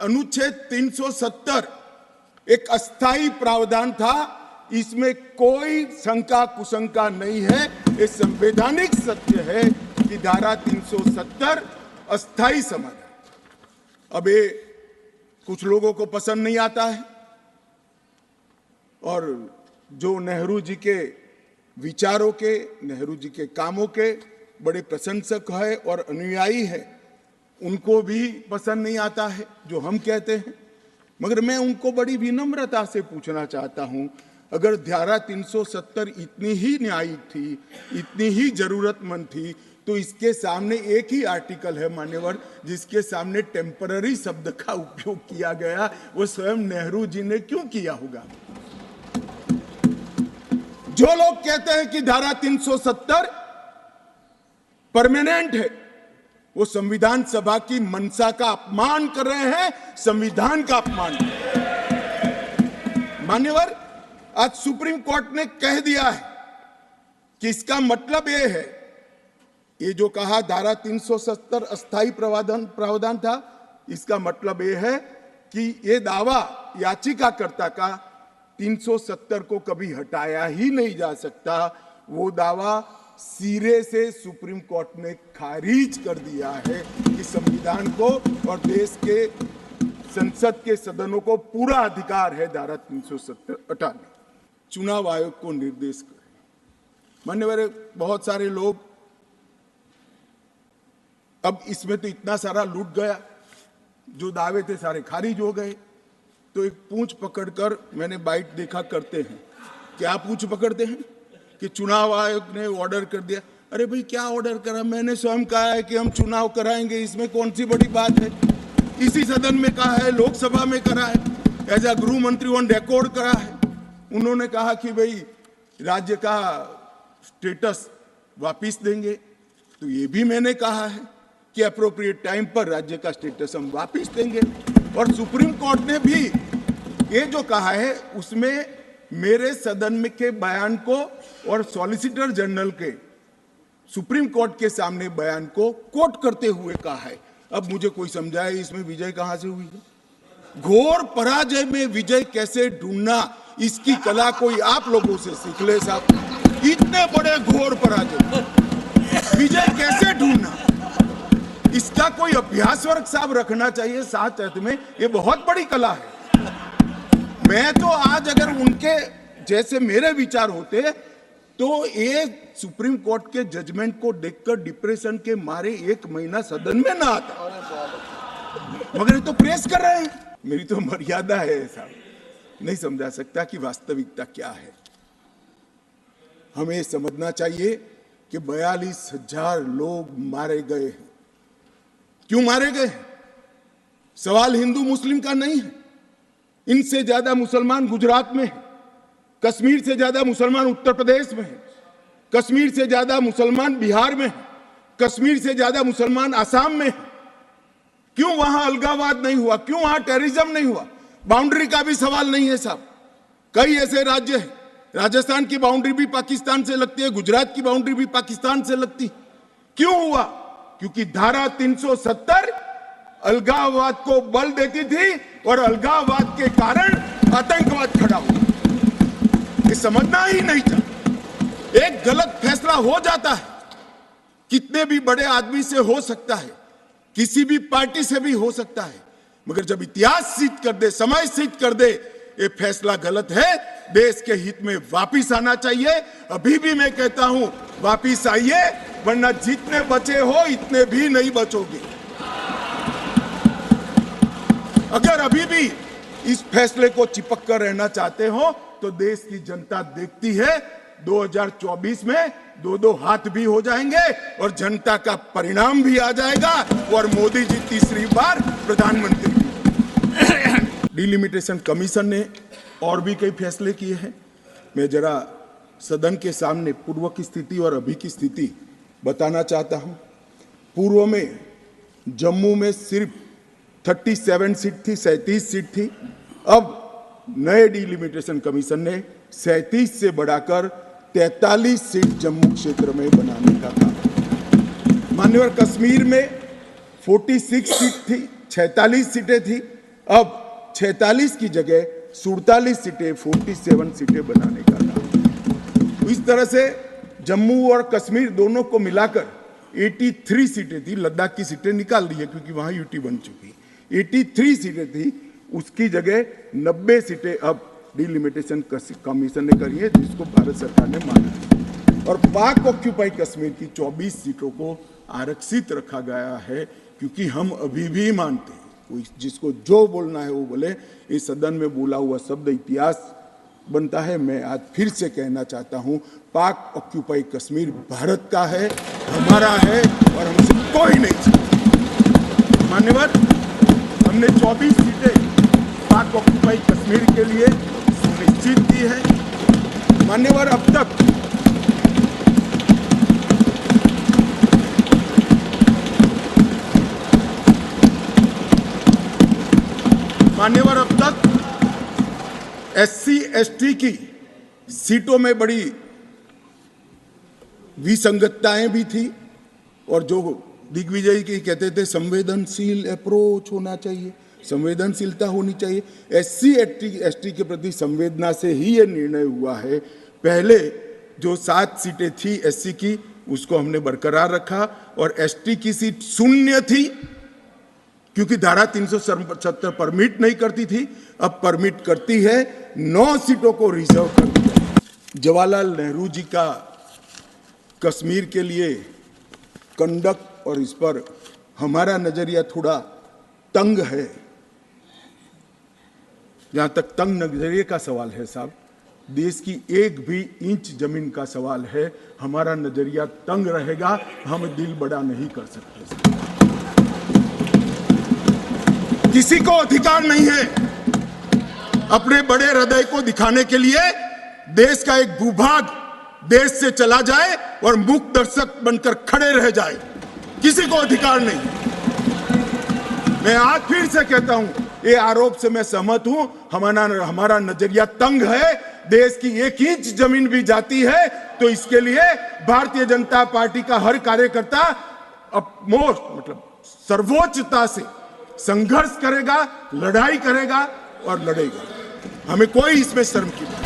अनुच्छेद 370 एक अस्थाई प्रावधान था, इसमें कोई शंका कुशंका नहीं है। ये संवैधानिक सत्य है कि धारा 370 अस्थाई समाधान। अब ये कुछ लोगों को पसंद नहीं आता है, और जो नेहरू जी के विचारों के, नेहरू जी के कामों के बड़े प्रशंसक है और अनुयायी है, उनको भी पसंद नहीं आता है जो हम कहते हैं। मगर मैं उनको बड़ी विनम्रता से पूछना चाहता हूं, अगर धारा 370 इतनी ही न्यायिक थी, इतनी ही जरूरतमंद थी, तो इसके सामने एक ही आर्टिकल है मान्यवर जिसके सामने टेम्पररी शब्द का उपयोग किया गया, वो स्वयं नेहरू जी ने क्यों किया होगा? जो लोग कहते हैं कि धारा 370 परमानेंट है, वो संविधान सभा की मंशा का अपमान कर रहे हैं, संविधान का अपमान कर रहे हैं। मान्यवर, आज सुप्रीम कोर्ट ने कह दिया है कि इसका मतलब यह है, ये जो कहा धारा 370 अस्थाई प्रावधान था, इसका मतलब यह है कि ये दावा याचिकाकर्ता का 370 को कभी हटाया ही नहीं जा सकता। वो दावा सिरे से सुप्रीम कोर्ट ने खारिज कर दिया है कि संविधान को और देश के संसद के सदनों को पूरा अधिकार है धारा 370 हटाने। चुनाव आयोग को निर्देश करें। मान्यवर, बहुत सारे लोग, अब इसमें तो इतना सारा लूट गया, जो दावे थे सारे खारिज हो गए। तो एक पूंछ पकड़कर मैंने बाइट देखा करते हैं, क्या पूंछ पकड़ते हैं कि चुनाव आयोग ने ऑर्डर कर दिया। अरे भाई, क्या ऑर्डर करा? मैंने स्वयं कहा है कि हम चुनाव कराएंगे, इसमें कौन सी बड़ी बात है? इसी सदन में कहा है, लोकसभा में करा है, एज ए गृह मंत्री ऑन रिकॉर्ड करा है। उन्होंने कहा कि भाई राज्य का स्टेटस वापिस देंगे, तो ये भी मैंने कहा है कि अप्रोप्रिएट टाइम पर राज्य का स्टेटस हम वापिस देंगे। और सुप्रीम कोर्ट ने भी ये जो कहा है, उसमें मेरे सदन में के बयान को और सॉलिसिटर जनरल के सुप्रीम कोर्ट के सामने बयान को कोट करते हुए कहा है। अब मुझे कोई समझाए इसमें विजय कहां से हुई है? घोर पराजय में विजय कैसे ढूंढना, इसकी कला कोई आप लोगों से सीख ले साहब। इतने बड़े घोर पराजय, विजय कैसे ढूंढना, इसका कोई अभ्यास वर्ग साहब रखना चाहिए साथ अर्थ में। ये बहुत बड़ी कला है। मैं तो आज अगर उनके जैसे मेरे विचार होते तो ये सुप्रीम कोर्ट के जजमेंट को देखकर डिप्रेशन के मारे 1 महीना सदन में ना आता। मगर ये तो प्रेस कर रहे हैं। मेरी तो मर्यादा है साहब, नहीं समझा सकता कि वास्तविकता क्या है। हमें समझना चाहिए कि 42,000 लोग मारे गए हैं। क्यों मारे गए? सवाल हिंदू मुस्लिम का नहीं है। इनसे ज्यादा मुसलमान गुजरात में है, कश्मीर से ज्यादा मुसलमान उत्तर प्रदेश में है, कश्मीर से ज्यादा मुसलमान बिहार में है, कश्मीर से ज्यादा मुसलमान आसाम में है। क्यों वहां अलगाववाद नहीं हुआ? क्यों वहां टेररिज्म नहीं हुआ? बाउंड्री का भी सवाल नहीं है साहब। कई ऐसे राज्य हैं, राजस्थान की बाउंड्री भी पाकिस्तान से लगती है, गुजरात की बाउंड्री भी पाकिस्तान से लगती। क्यों हुआ? क्योंकि धारा 370 अलगाववाद को बल देती थी और अलगाववाद के कारण आतंकवाद खड़ा हुआ। ये समझना ही नहीं था। एक गलत फैसला हो जाता है, कितने भी बड़े आदमी से हो सकता है, किसी भी पार्टी से भी हो सकता है, मगर जब इतिहास सिद्ध कर दे, समय सिद्ध कर दे ये फैसला गलत है, देश के हित में वापिस आना चाहिए। अभी भी मैं कहता हूं, वापिस आइए, वरना जितने बचे हो इतने भी नहीं बचोगे। अगर अभी भी इस फैसले को चिपक कर रहना चाहते हो तो देश की जनता देखती है 2024 में 2-2 हाथ भी हो जाएंगे और जनता का परिणाम भी आ जाएगा और मोदी जी तीसरी बार प्रधानमंत्री। डिलिमिटेशन कमीशन ने और भी कई फैसले किए हैं। मैं जरा सदन के सामने पूर्व की स्थिति और अभी की स्थिति बताना चाहता हूं। पूर्व में जम्मू में सिर्फ 37 सीट थी, 37 सीट थी। अब नए डिलिमिटेशन कमीशन ने 37 से बढ़ाकर 43 सीट जम्मू क्षेत्र में बनाने का काम। मान्यवर, कश्मीर में 46 सीट थी, 46 सीटें थी, अब 46 की जगह 47 सीटें 47 सीटें बनाने का काम। इस तरह से जम्मू और कश्मीर दोनों को मिलाकर 83 सीटें थी। लद्दाख की सीटें निकाल दी है क्योंकि वहां यूटी बन चुकी। 83 सीटें थी, उसकी जगह 90 सीटें अब डिलिमिटेशन कमीशन ने करी है, जिसको भारत सरकार ने माना है। और पाक ऑक्यूपाई कश्मीर की 24 सीटों को आरक्षित रखा गया है, क्योंकि हम अभी भी मानते हैं, कोई जिसको जो बोलना है वो बोले। इस सदन में बोला हुआ शब्द इतिहास बनता है। मैं आज फिर से कहना चाहता हूं, पाक ऑक्यूपाई कश्मीर भारत का है, हमारा है, और हमसे कोई नहीं छीन। मान्यवर, हमने 24 सीटें पाक ऑक्यूपाई कश्मीर के लिए सुनिश्चित की है। मान्यवर, अब तक SC ST की सीटों में बड़ी विसंगतताएं भी थी, और जो दिग्विजय की कहते थे संवेदनशील अप्रोच होना चाहिए, संवेदनशीलता होनी चाहिए। SC ST के प्रति संवेदना से ही यह निर्णय हुआ है। पहले जो 7 सीटें थी SC की, उसको हमने बरकरार रखा, और ST की सीट शून्य थी क्योंकि धारा 370 परमिट नहीं करती थी, अब परमिट करती है। 9 सीटों को रिजर्व कर दिया। जवाहरलाल नेहरू जी का कश्मीर के लिए कंडक्ट, और इस पर हमारा नजरिया थोड़ा तंग है। जहां तक तंग नजरिए का सवाल है साहब, देश की एक भी इंच जमीन का सवाल है, हमारा नजरिया तंग रहेगा, हम दिल बड़ा नहीं कर सकते। किसी को अधिकार नहीं है अपने बड़े हृदय को दिखाने के लिए देश का एक भूभाग देश से चला जाए और मूक दर्शक बनकर खड़े रह जाए। किसी को अधिकार नहीं। मैं आज फिर से कहता हूं, ये आरोप से मैं सहमत हूं। हमारा नजरिया तंग है। देश की एक इंच जमीन भी जाती है तो इसके लिए भारतीय जनता पार्टी का हर कार्यकर्ता सर्वोच्चता से संघर्ष करेगा, लड़ाई करेगा और लड़ेगा। हमें कोई इसमें शर्म की बात